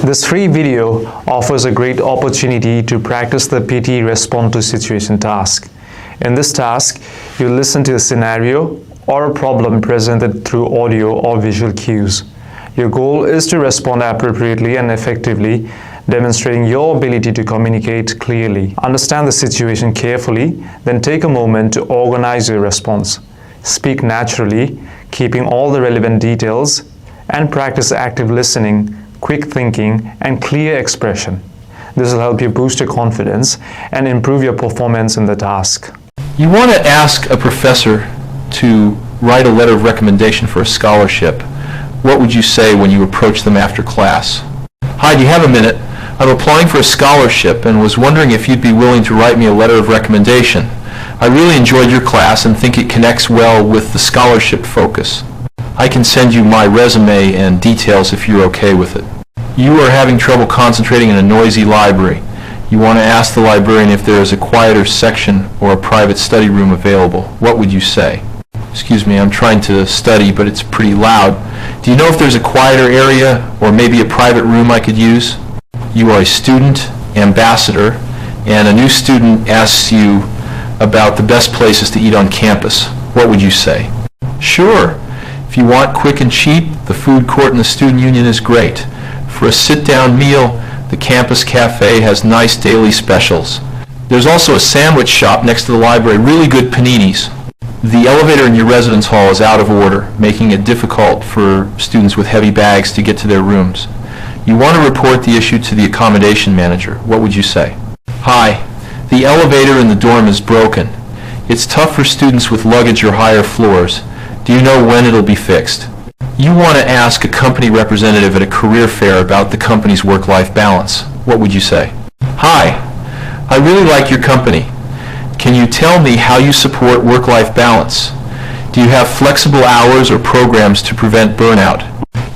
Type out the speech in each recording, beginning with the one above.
This free video offers a great opportunity to practice the PT respond to situation task. In this task, you listen to a scenario or a problem presented through audio or visual cues. Your goal is to respond appropriately and effectively, demonstrating your ability to communicate clearly. Understand the situation carefully, then take a moment to organize your response. Speak naturally, keeping all the relevant details, and practice active listening, quick thinking, and clear expression. This will help you boost your confidence and improve your performance in the task. You want to ask a professor to write a letter of recommendation for a scholarship. What would you say when you approach them after class? Hi, do you have a minute? I'm applying for a scholarship and was wondering if you'd be willing to write me a letter of recommendation. I really enjoyed your class and think it connects well with the scholarship focus. I can send you my resume and details if you're okay with it. You are having trouble concentrating in a noisy library. You want to ask the librarian if there is a quieter section or a private study room available. What would you say? Excuse me, I'm trying to study, but it's pretty loud. Do you know if there's a quieter area or maybe a private room I could use? You are a student ambassador, and a new student asks you about the best places to eat on campus. What would you say? Sure. If you want quick and cheap, the food court in the student union is great. For a sit-down meal, the campus cafe has nice daily specials. There's also a sandwich shop next to the library, really good paninis. The elevator in your residence hall is out of order, making it difficult for students with heavy bags to get to their rooms. You want to report the issue to the accommodation manager. What would you say? Hi, the elevator in the dorm is broken. It's tough for students with luggage or higher floors. Do you know when it'll be fixed? You want to ask a company representative at a career fair about the company's work-life balance. What would you say? Hi, I really like your company. Can you tell me how you support work-life balance? Do you have flexible hours or programs to prevent burnout?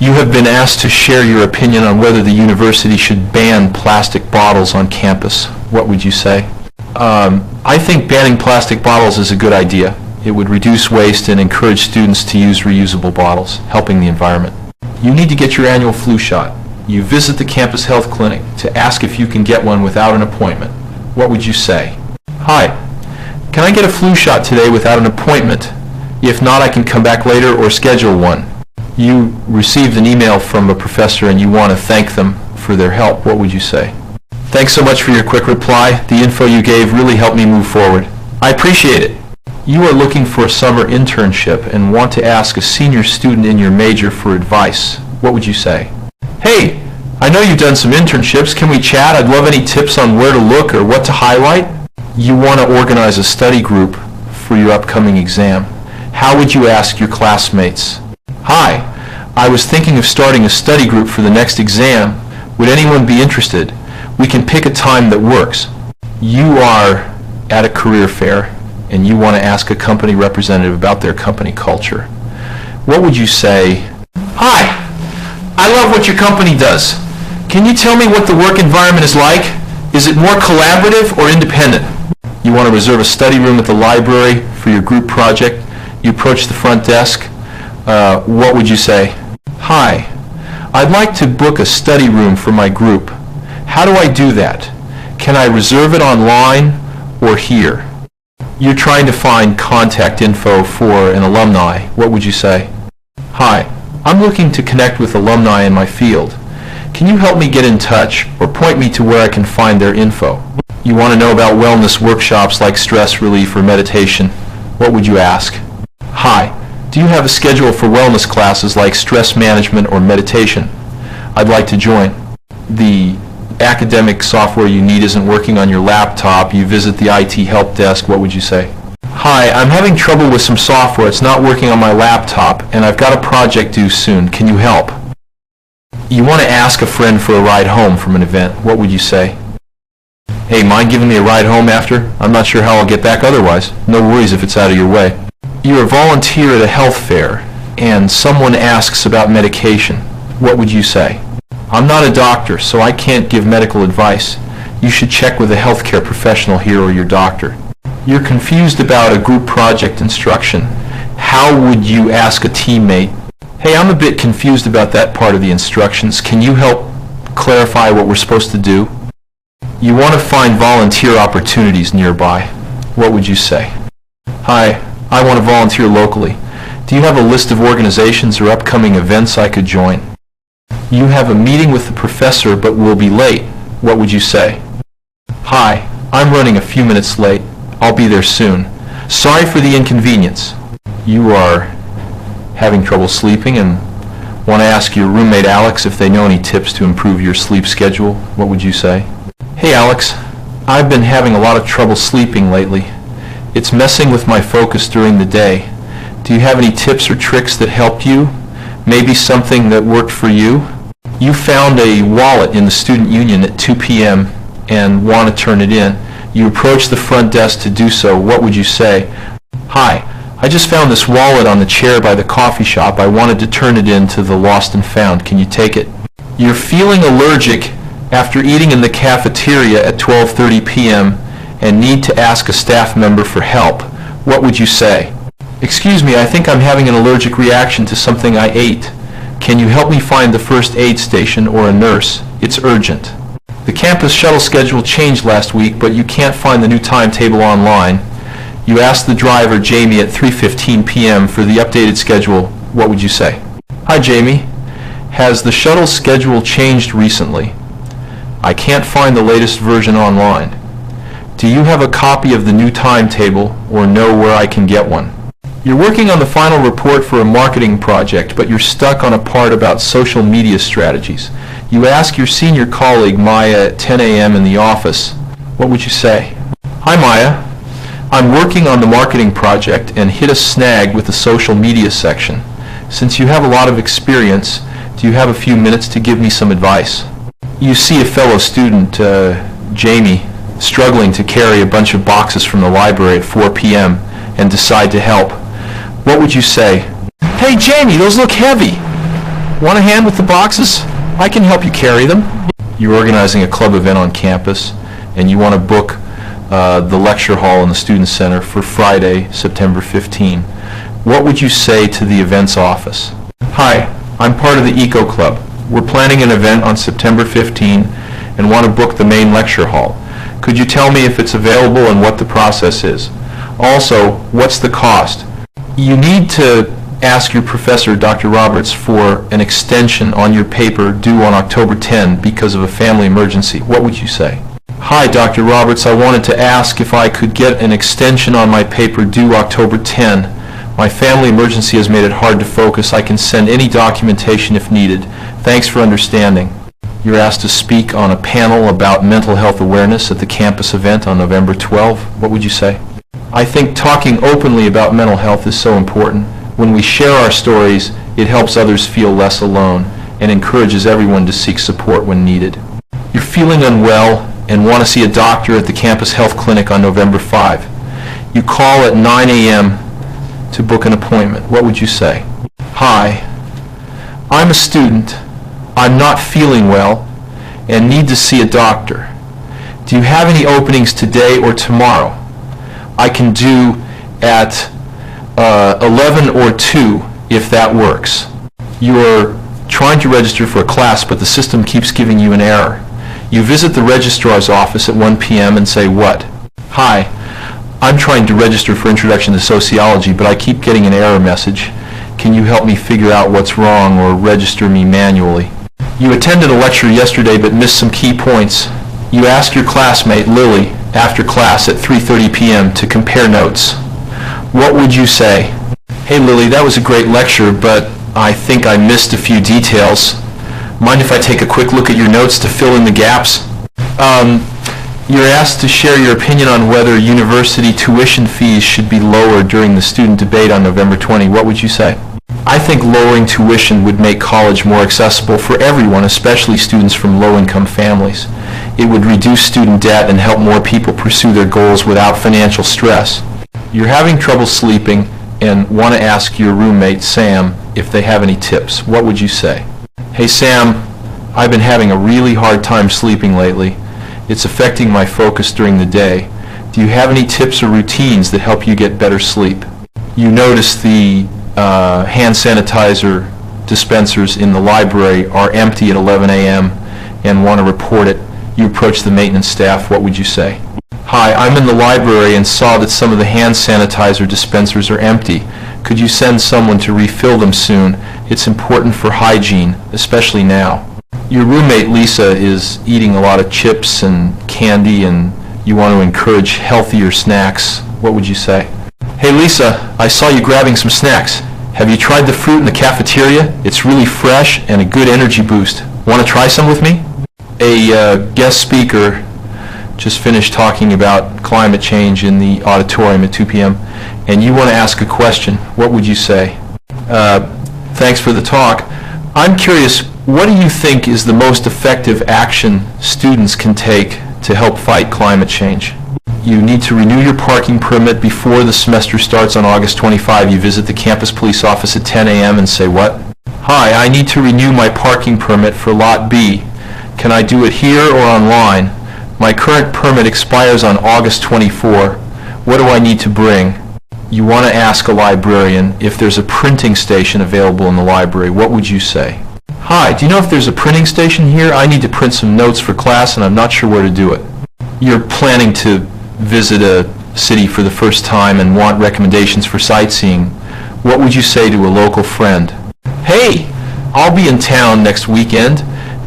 You have been asked to share your opinion on whether the university should ban plastic bottles on campus. What would you say? I think banning plastic bottles is a good idea. It would reduce waste and encourage students to use reusable bottles, helping the environment. You need to get your annual flu shot. You visit the campus health clinic to ask if you can get one without an appointment. What would you say? Hi, can I get a flu shot today without an appointment? If not, I can come back later or schedule one. You received an email from a professor and you want to thank them for their help. What would you say? Thanks so much for your quick reply. The info you gave really helped me move forward. I appreciate it. You are looking for a summer internship and want to ask a senior student in your major for advice. What would you say? Hey, I know you've done some internships. Can we chat? I'd love any tips on where to look or what to highlight. You want to organize a study group for your upcoming exam. How would you ask your classmates? Hi, I was thinking of starting a study group for the next exam. Would anyone be interested? We can pick a time that works. You are at a career fair and you want to ask a company representative about their company culture. What would you say? Hi, I love what your company does. Can you tell me what the work environment is like? Is it more collaborative or independent? You want to reserve a study room at the library for your group project. You approach the front desk. What would you say? Hi, I'd like to book a study room for my group. How do I do that? Can I reserve it online or here? You're trying to find contact info for an alumni. What would you say? Hi, I'm looking to connect with alumni in my field. Can you help me get in touch or point me to where I can find their info? You want to know about wellness workshops like stress relief or meditation. What would you ask? Hi, do you have a schedule for wellness classes like stress management or meditation? I'd like to join. The academic software you need isn't working on your laptop. You visit the IT help desk. What would you say? Hi, I'm having trouble with some software. It's not working on my laptop and I've got a project due soon. Can you help? You want to ask a friend for a ride home from an event. What would you say? Hey, mind giving me a ride home after? I'm not sure how I'll get back otherwise. No worries if it's out of your way. You're a volunteer at a health fair and someone asks about medication. What would you say? I'm not a doctor, so I can't give medical advice. You should check with a healthcare professional here or your doctor. You're confused about a group project instruction. How would you ask a teammate, hey, I'm a bit confused about that part of the instructions. Can you help clarify what we're supposed to do. You want to find volunteer opportunities nearby. What would you say? Hi, I want to volunteer locally. Do you have a list of organizations or upcoming events I could join? You have a meeting with the professor but will be late. What would you say? Hi, I'm running a few minutes late. I'll be there soon. Sorry for the inconvenience. You are having trouble sleeping and want to ask your roommate Alex if they know any tips to improve your sleep schedule. What would you say? Hey Alex, I've been having a lot of trouble sleeping lately. It's messing with my focus during the day. Do you have any tips or tricks that helped you? Maybe something that worked for you? You found a wallet in the student union at 2 p.m. and want to turn it in. You approach the front desk to do so. What would you say? Hi, I just found this wallet on the chair by the coffee shop. I wanted to turn it in to the lost and found. Can you take it? You're feeling allergic after eating in the cafeteria at 12:30 p.m. and need to ask a staff member for help. What would you say? Excuse me, I think I'm having an allergic reaction to something I ate. Can you help me find the first aid station or a nurse? It's urgent. The campus shuttle schedule changed last week, but you can't find the new timetable online. You asked the driver, Jamie, at 3:15 p.m. for the updated schedule. What would you say? Hi, Jamie. Has the shuttle schedule changed recently? I can't find the latest version online. Do you have a copy of the new timetable or know where I can get one? You're working on the final report for a marketing project, but you're stuck on a part about social media strategies. You ask your senior colleague, Maya, at 10 a.m. in the office. What would you say? Hi, Maya. I'm working on the marketing project and hit a snag with the social media section. Since you have a lot of experience, do you have a few minutes to give me some advice? You see a fellow student, Jamie, struggling to carry a bunch of boxes from the library at 4 p.m. and decide to help. What would you say? Hey, Jamie, those look heavy. Want a hand with the boxes? I can help you carry them. You're organizing a club event on campus, and you want to book the lecture hall in the Student Center for Friday, September 15. What would you say to the events office? Hi, I'm part of the Eco Club. We're planning an event on September 15 and want to book the main lecture hall. Could you tell me if it's available and what the process is? Also, what's the cost? You need to ask your professor, Dr. Roberts, for an extension on your paper due on October 10 because of a family emergency. What would you say? Hi, Dr. Roberts. I wanted to ask if I could get an extension on my paper due October 10. My family emergency has made it hard to focus. I can send any documentation if needed. Thanks for understanding. You're asked to speak on a panel about mental health awareness at the campus event on November 12. What would you say? I think talking openly about mental health is so important. When we share our stories, it helps others feel less alone and encourages everyone to seek support when needed. You're feeling unwell and want to see a doctor at the campus health clinic on November 5. You call at 9 a.m. to book an appointment. What would you say? Hi, I'm a student. I'm not feeling well and need to see a doctor. Do you have any openings today or tomorrow? I can do at 11 or 2 if that works. You're trying to register for a class, but the system keeps giving you an error. You visit the registrar's office at 1 p.m. and say, what? Hi, I'm trying to register for Introduction to Sociology, but I keep getting an error message. Can you help me figure out what's wrong or register me manually? You attended a lecture yesterday but missed some key points. You ask your classmate, Lily, after class at 3:30 p.m. to compare notes. What would you say? Hey Lily, that was a great lecture, but I think I missed a few details. Mind if I take a quick look at your notes to fill in the gaps? You're asked to share your opinion on whether university tuition fees should be lowered during the student debate on November 20. What would you say? I think lowering tuition would make college more accessible for everyone, especially students from low-income families. It would reduce student debt and help more people pursue their goals without financial stress. You're having trouble sleeping and want to ask your roommate, Sam, if they have any tips. What would you say? Hey, Sam, I've been having a really hard time sleeping lately. It's affecting my focus during the day. Do you have any tips or routines that help you get better sleep? You notice the hand sanitizer dispensers in the library are empty at 11 a.m. and want to report it. You approach the maintenance staff. What would you say? Hi, I'm in the library and saw that some of the hand sanitizer dispensers are empty. Could you send someone to refill them soon? It's important for hygiene, especially now. Your roommate Lisa is eating a lot of chips and candy, and you want to encourage healthier snacks. What would you say? Hey Lisa, I saw you grabbing some snacks. Have you tried the fruit in the cafeteria? It's really fresh and a good energy boost. Want to try some with me? A guest speaker just finished talking about climate change in the auditorium at 2 p.m. and you want to ask a question. What would you say? Thanks for the talk. I'm curious, what do you think is the most effective action students can take to help fight climate change? You need to renew your parking permit before the semester starts on August 25. You visit the campus police office at 10 a.m. and say what? Hi, I need to renew my parking permit for Lot B. Can I do it here or online? My current permit expires on August 24. What do I need to bring? You want to ask a librarian if there's a printing station available in the library. What would you say? Hi, do you know if there's a printing station here? I need to print some notes for class and I'm not sure where to do it. You're planning to visit a city for the first time and want recommendations for sightseeing. What would you say to a local friend? Hey, I'll be in town next weekend.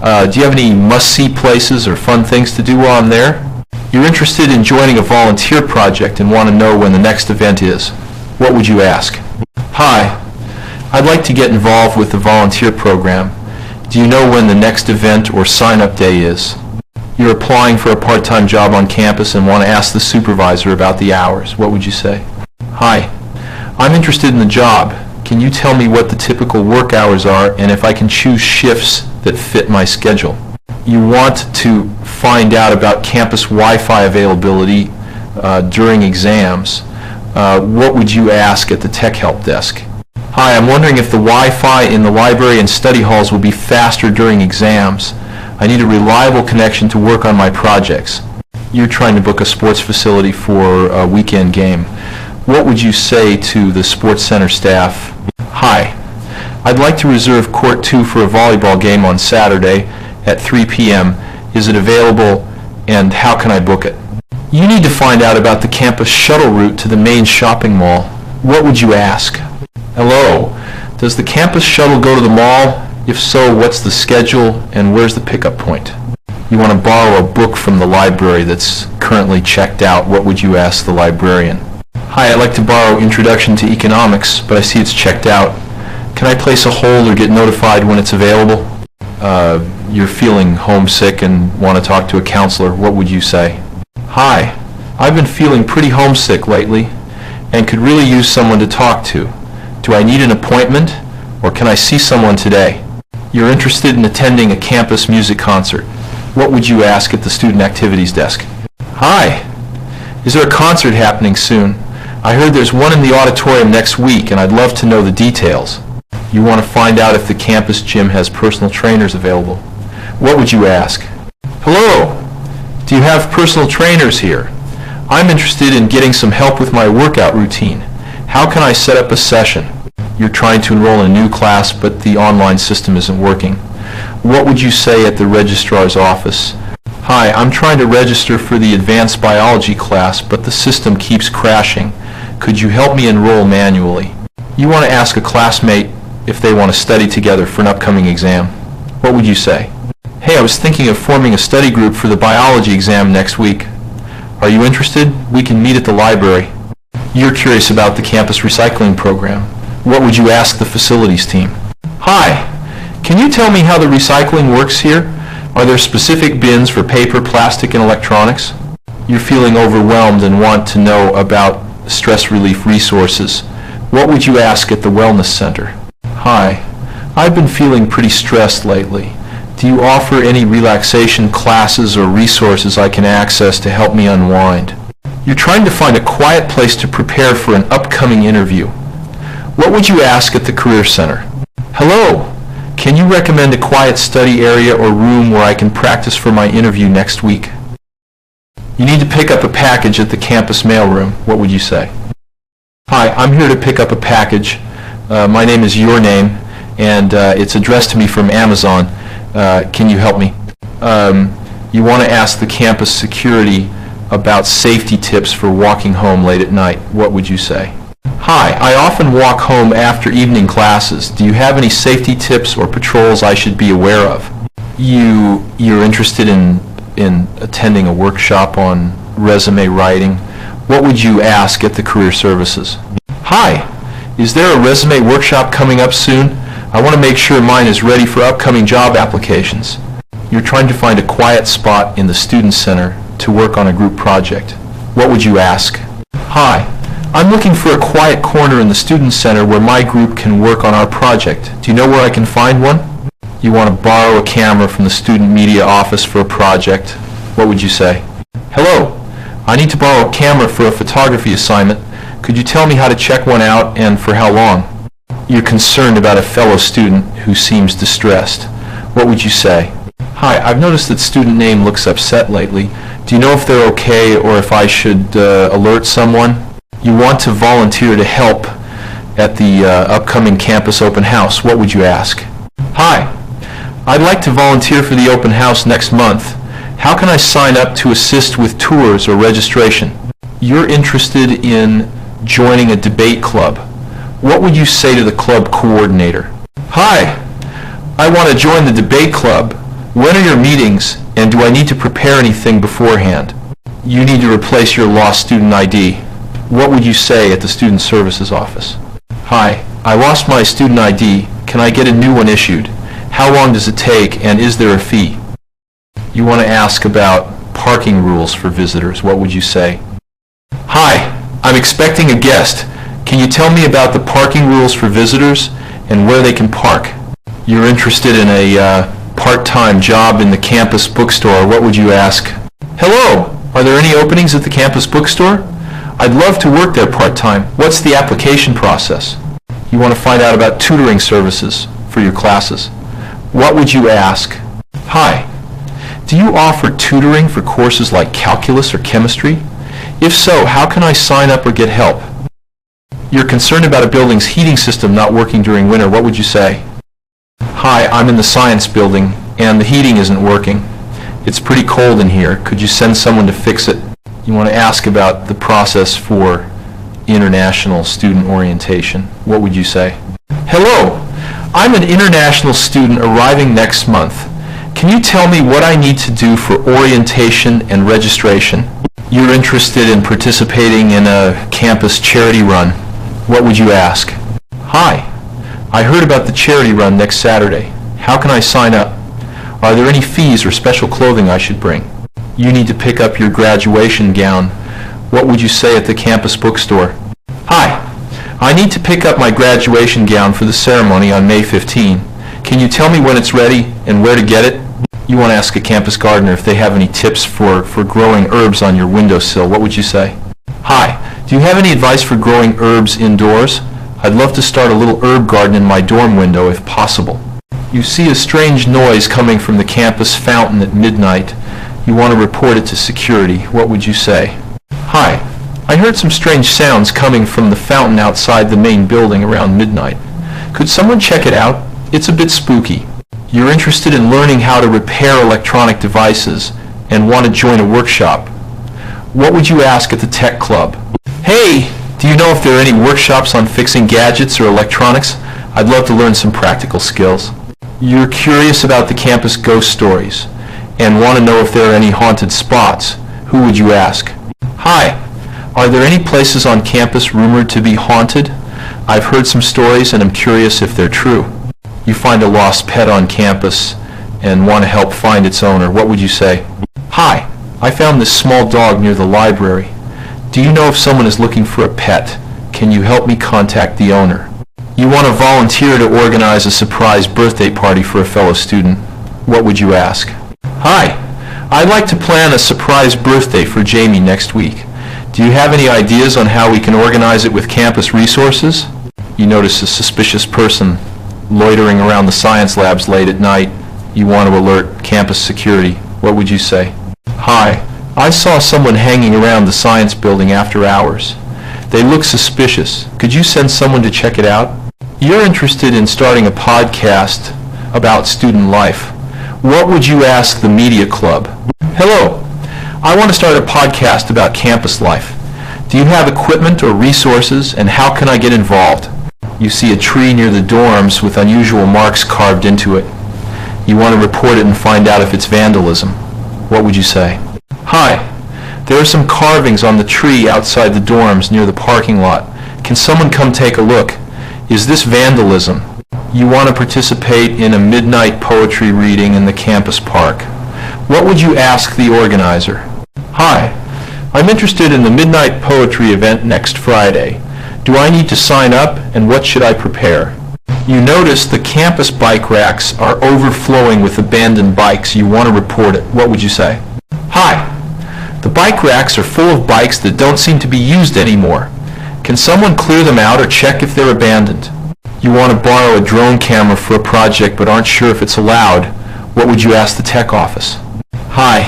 Do you have any must-see places or fun things to do while I'm there? You're interested in joining a volunteer project and want to know when the next event is. What would you ask? Hi, I'd like to get involved with the volunteer program. Do you know when the next event or sign-up day is? You're applying for a part-time job on campus and want to ask the supervisor about the hours. What would you say? Hi, I'm interested in the job. Can you tell me what the typical work hours are and if I can choose shifts that fit my schedule? You want to find out about campus Wi-Fi availability during exams. What would you ask at the tech help desk? Hi, I'm wondering if the Wi-Fi in the library and study halls will be faster during exams. I need a reliable connection to work on my projects. You're trying to book a sports facility for a weekend game. What would you say to the sports center staff? Hi, I'd like to reserve court 2 for a volleyball game on Saturday at 3 p.m. Is it available and how can I book it? You need to find out about the campus shuttle route to the main shopping mall. What would you ask? Hello, does the campus shuttle go to the mall? If so, what's the schedule and where's the pickup point? You want to borrow a book from the library that's currently checked out. What would you ask the librarian? Hi, I'd like to borrow Introduction to Economics, but I see it's checked out. Can I place a hold or get notified when it's available? You're feeling homesick and want to talk to a counselor. What would you say? Hi, I've been feeling pretty homesick lately and could really use someone to talk to. Do I need an appointment or can I see someone today? You're interested in attending a campus music concert. What would you ask at the student activities desk? Hi, is there a concert happening soon? I heard there's one in the auditorium next week and I'd love to know the details. You want to find out if the campus gym has personal trainers available. What would you ask? Hello, do you have personal trainers here? I'm interested in getting some help with my workout routine. How can I set up a session? You're trying to enroll in a new class, but the online system isn't working. What would you say at the registrar's office? Hi, I'm trying to register for the advanced biology class, but the system keeps crashing. Could you help me enroll manually? You want to ask a classmate if they want to study together for an upcoming exam. What would you say? Hey, I was thinking of forming a study group for the biology exam next week. Are you interested? We can meet at the library. You're curious about the campus recycling program. What would you ask the facilities team? Hi, can you tell me how the recycling works here? Are there specific bins for paper, plastic, and electronics? You're feeling overwhelmed and want to know about stress relief resources. What would you ask at the wellness center? Hi, I've been feeling pretty stressed lately. Do you offer any relaxation classes or resources I can access to help me unwind? You're trying to find a quiet place to prepare for an upcoming interview. What would you ask at the Career Center? Hello, can you recommend a quiet study area or room where I can practice for my interview next week? You need to pick up a package at the campus mailroom. What would you say? Hi, I'm here to pick up a package. My name is Your Name, and it's addressed to me from Amazon. Can you help me? you want to ask the campus security about safety tips for walking home late at night. What would you say? Hi, I often walk home after evening classes. Do you have any safety tips or patrols I should be aware of? You're interested in attending a workshop on resume writing. What would you ask at the career services? Hi, is there a resume workshop coming up soon? I want to make sure mine is ready for upcoming job applications. You're trying to find a quiet spot in the student center to work on a group project. What would you ask? Hi, I'm looking for a quiet corner in the student center where my group can work on our project. Do you know where I can find one? You want to borrow a camera from the student media office for a project. What would you say? Hello, I need to borrow a camera for a photography assignment. Could you tell me how to check one out and for how long? You're concerned about a fellow student who seems distressed. What would you say? Hi, I've noticed that student name looks upset lately. Do you know if they're okay or if I should alert someone? You want to volunteer to help at the upcoming campus open house. What would you ask? Hi, I'd like to volunteer for the open house next month. How can I sign up to assist with tours or registration? You're interested in joining a debate club. What would you say to the club coordinator? Hi, I want to join the debate club. When are your meetings, and do I need to prepare anything beforehand? You need to replace your lost student ID. What would you say at the student services office? Hi, I lost my student ID. Can I get a new one issued? How long does it take, and is there a fee? You want to ask about parking rules for visitors. What would you say? Hi, I'm expecting a guest. Can you tell me about the parking rules for visitors and where they can park? You're interested in a part-time job in the campus bookstore. What would you ask? Hello, are there any openings at the campus bookstore? I'd love to work there part-time. What's the application process? You want to find out about tutoring services for your classes. What would you ask? Hi, do you offer tutoring for courses like calculus or chemistry? If so, how can I sign up or get help? You're concerned about a building's heating system not working during winter. What would you say? Hi, I'm in the science building and the heating isn't working. It's pretty cold in here. Could you send someone to fix it? You want to ask about the process for international student orientation. What would you say? Hello, I'm an international student arriving next month. Can you tell me what I need to do for orientation and registration? You're interested in participating in a campus charity run. What would you ask? Hi, I heard about the charity run next Saturday. How can I sign up? Are there any fees or special clothing I should bring? You need to pick up your graduation gown. What would you say at the campus bookstore? Hi, I need to pick up my graduation gown for the ceremony on May 15. Can you tell me when it's ready and where to get it? You want to ask a campus gardener if they have any tips for growing herbs on your windowsill. What would you say? Hi, do you have any advice for growing herbs indoors? I'd love to start a little herb garden in my dorm window if possible. You see a strange noise coming from the campus fountain at midnight. You want to report it to security. What would you say? Hi, I heard some strange sounds coming from the fountain outside the main building around midnight. Could someone check it out? It's a bit spooky. You're interested in learning how to repair electronic devices and want to join a workshop. What would you ask at the tech club? Hey, do you know if there are any workshops on fixing gadgets or electronics? I'd love to learn some practical skills. You're curious about the campus ghost stories and want to know if there are any haunted spots. Who would you ask? Hi, are there any places on campus rumored to be haunted? I've heard some stories and I'm curious if they're true. You find a lost pet on campus and want to help find its owner. What would you say? Hi, I found this small dog near the library. Do you know if someone is looking for a pet? Can you help me contact the owner? You want to volunteer to organize a surprise birthday party for a fellow student. What would you ask? Hi, I'd like to plan a surprise birthday for Jamie next week. Do you have any ideas on how we can organize it with campus resources? You notice a suspicious person loitering around the science labs late at night. You want to alert campus security. What would you say? Hi, I saw someone hanging around the science building after hours. They look suspicious. Could you send someone to check it out? You're interested in starting a podcast about student life. What would you ask the media club? Hello, I want to start a podcast about campus life. Do you have equipment or resources, and how can I get involved? You see a tree near the dorms with unusual marks carved into it. You want to report it and find out if it's vandalism. What would you say? Hi, there are some carvings on the tree outside the dorms near the parking lot. Can someone come take a look? Is this vandalism? You want to participate in a midnight poetry reading in the campus park. What would you ask the organizer? Hi, I'm interested in the midnight poetry event next Friday. Do I need to sign up, and what should I prepare? You notice the campus bike racks are overflowing with abandoned bikes. You want to report it. What would you say? Hi, the bike racks are full of bikes that don't seem to be used anymore. Can someone clear them out or check if they're abandoned? You want to borrow a drone camera for a project but aren't sure if it's allowed. What would you ask the tech office? Hi,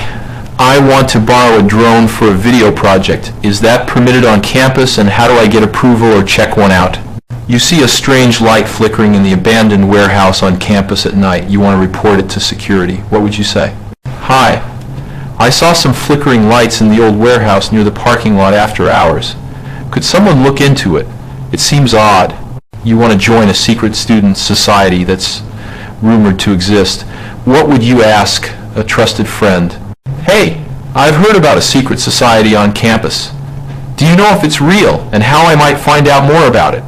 I want to borrow a drone for a video project. Is that permitted on campus, and how do I get approval or check one out? You see a strange light flickering in the abandoned warehouse on campus at night. You want to report it to security. What would you say? Hi, I saw some flickering lights in the old warehouse near the parking lot after hours. Could someone look into it? It seems odd. You want to join a secret student society that's rumored to exist. What would you ask a trusted friend? Hey, I've heard about a secret society on campus. Do you know if it's real, and how I might find out more about it?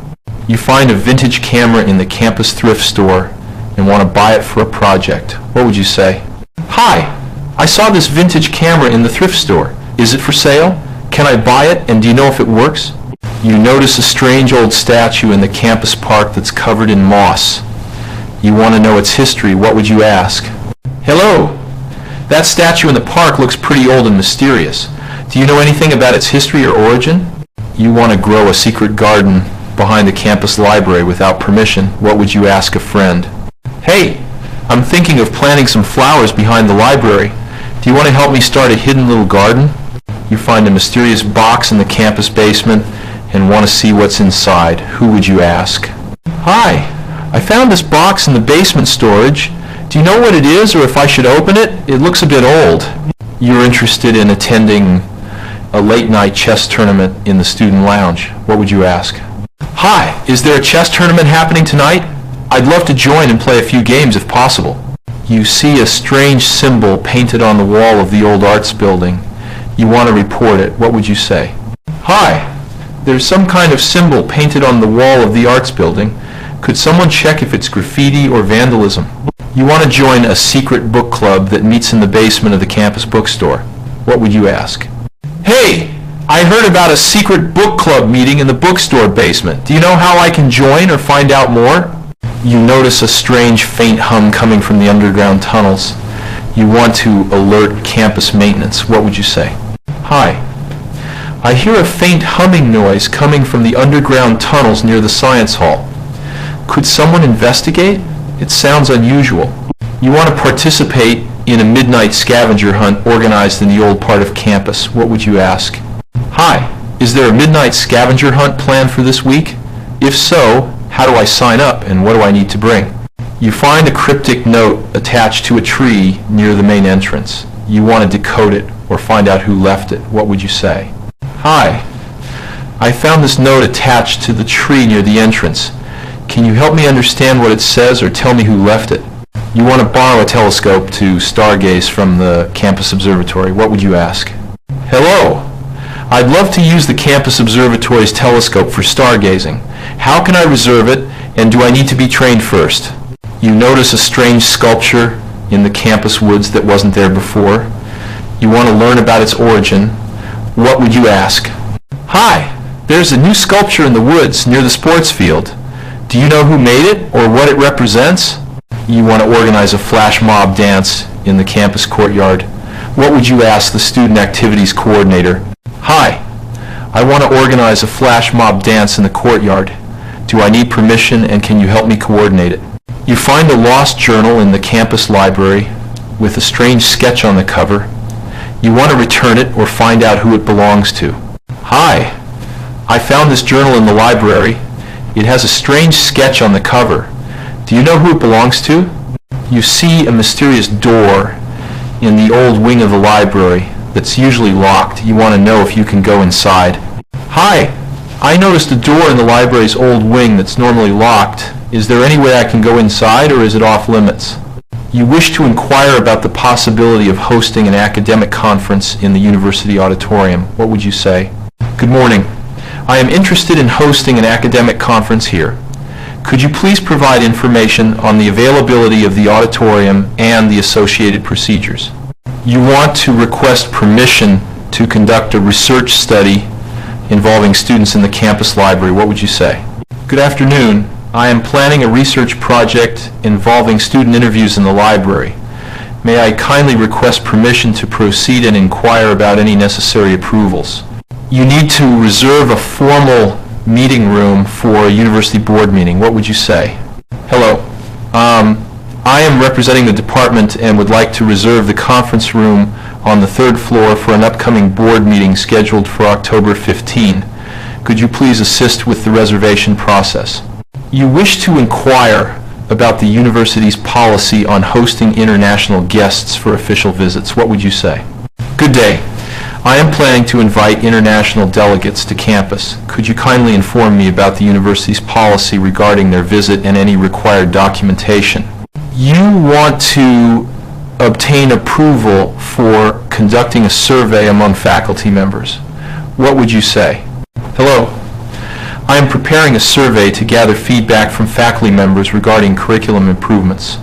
You find a vintage camera in the campus thrift store and want to buy it for a project. What would you say? Hi, I saw this vintage camera in the thrift store. Is it for sale? Can I buy it, and do you know if it works? You notice a strange old statue in the campus park that's covered in moss. You want to know its history. What would you ask? Hello, that statue in the park looks pretty old and mysterious. Do you know anything about its history or origin? You want to grow a secret garden behind the campus library without permission. What would you ask a friend? Hey, I'm thinking of planting some flowers behind the library. Do you want to help me start a hidden little garden? You find a mysterious box in the campus basement and want to see what's inside. Who would you ask? Hi, I found this box in the basement storage. Do you know what it is, or if I should open it? It looks a bit old. You're interested in attending a late-night chess tournament in the student lounge. What would you ask? Hi, is there a chess tournament happening tonight? I'd love to join and play a few games if possible. You see a strange symbol painted on the wall of the old arts building. You want to report it. What would you say? Hi, there's some kind of symbol painted on the wall of the arts building. Could someone check if it's graffiti or vandalism? You want to join a secret book club that meets in the basement of the campus bookstore. What would you ask? Hey, I heard about a secret book club meeting in the bookstore basement. Do you know how I can join or find out more? You notice a strange faint hum coming from the underground tunnels. You want to alert campus maintenance. What would you say? Hi, I hear a faint humming noise coming from the underground tunnels near the science hall. Could someone investigate? It sounds unusual. You want to participate in a midnight scavenger hunt organized in the old part of campus. What would you ask? Hi, is there a midnight scavenger hunt planned for this week? If so, how do I sign up, and what do I need to bring? You find a cryptic note attached to a tree near the main entrance. You want to decode it or find out who left it. What would you say? Hi, I found this note attached to the tree near the entrance. Can you help me understand what it says or tell me who left it? You want to borrow a telescope to stargaze from the campus observatory. What would you ask? Hello, I'd love to use the campus observatory's telescope for stargazing. How can I reserve it, and do I need to be trained first? You notice a strange sculpture in the campus woods that wasn't there before. You want to learn about its origin. What would you ask? Hi, there's a new sculpture in the woods near the sports field. Do you know who made it or what it represents? You want to organize a flash mob dance in the campus courtyard. What would you ask the student activities coordinator? Hi, I want to organize a flash mob dance in the courtyard. Do I need permission, and can you help me coordinate it? You find a lost journal in the campus library with a strange sketch on the cover. You want to return it or find out who it belongs to. Hi, I found this journal in the library. It has a strange sketch on the cover. Do you know who it belongs to? You see a mysterious door in the old wing of the library that's usually locked. You want to know if you can go inside. Hi, I noticed a door in the library's old wing that's normally locked. Is there any way I can go inside, or is it off limits? You wish to inquire about the possibility of hosting an academic conference in the university auditorium. What would you say? Good morning. I am interested in hosting an academic conference here. Could you please provide information on the availability of the auditorium and the associated procedures? You want to request permission to conduct a research study involving students in the campus library. What would you say? Good afternoon. I am planning a research project involving student interviews in the library. May I kindly request permission to proceed and inquire about any necessary approvals? You need to reserve a formal meeting room for a university board meeting. What would you say? Hello. I am representing the department and would like to reserve the conference room on the 3rd floor for an upcoming board meeting scheduled for October 15. Could you please assist with the reservation process? You wish to inquire about the university's policy on hosting international guests for official visits. What would you say? Good day. I am planning to invite international delegates to campus. Could you kindly inform me about the university's policy regarding their visit and any required documentation? You want to obtain approval for conducting a survey among faculty members. What would you say? Hello. I am preparing a survey to gather feedback from faculty members regarding curriculum improvements.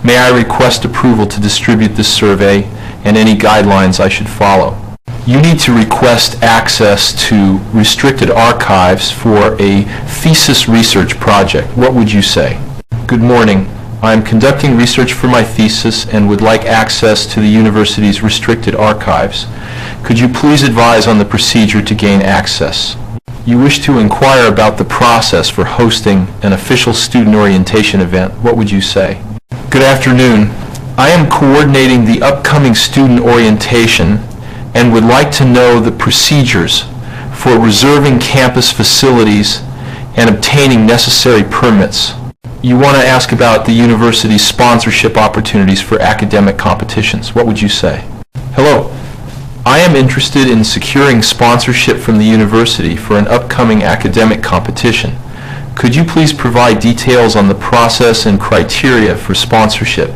May I request approval to distribute this survey and any guidelines I should follow? You need to request access to restricted archives for a thesis research project. What would you say? Good morning. I am conducting research for my thesis and would like access to the university's restricted archives. Could you please advise on the procedure to gain access? You wish to inquire about the process for hosting an official student orientation event. What would you say? Good afternoon. I am coordinating the upcoming student orientation and would like to know the procedures for reserving campus facilities and obtaining necessary permits. You want to ask about the university's sponsorship opportunities for academic competitions. What would you say? Hello. I am interested in securing sponsorship from the university for an upcoming academic competition. Could you please provide details on the process and criteria for sponsorship?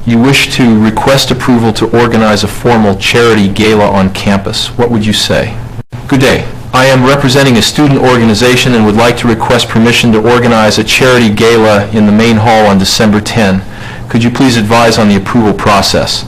You wish to request approval to organize a formal charity gala on campus. What would you say? Good day. I am representing a student organization and would like to request permission to organize a charity gala in the main hall on December 10. Could you please advise on the approval process?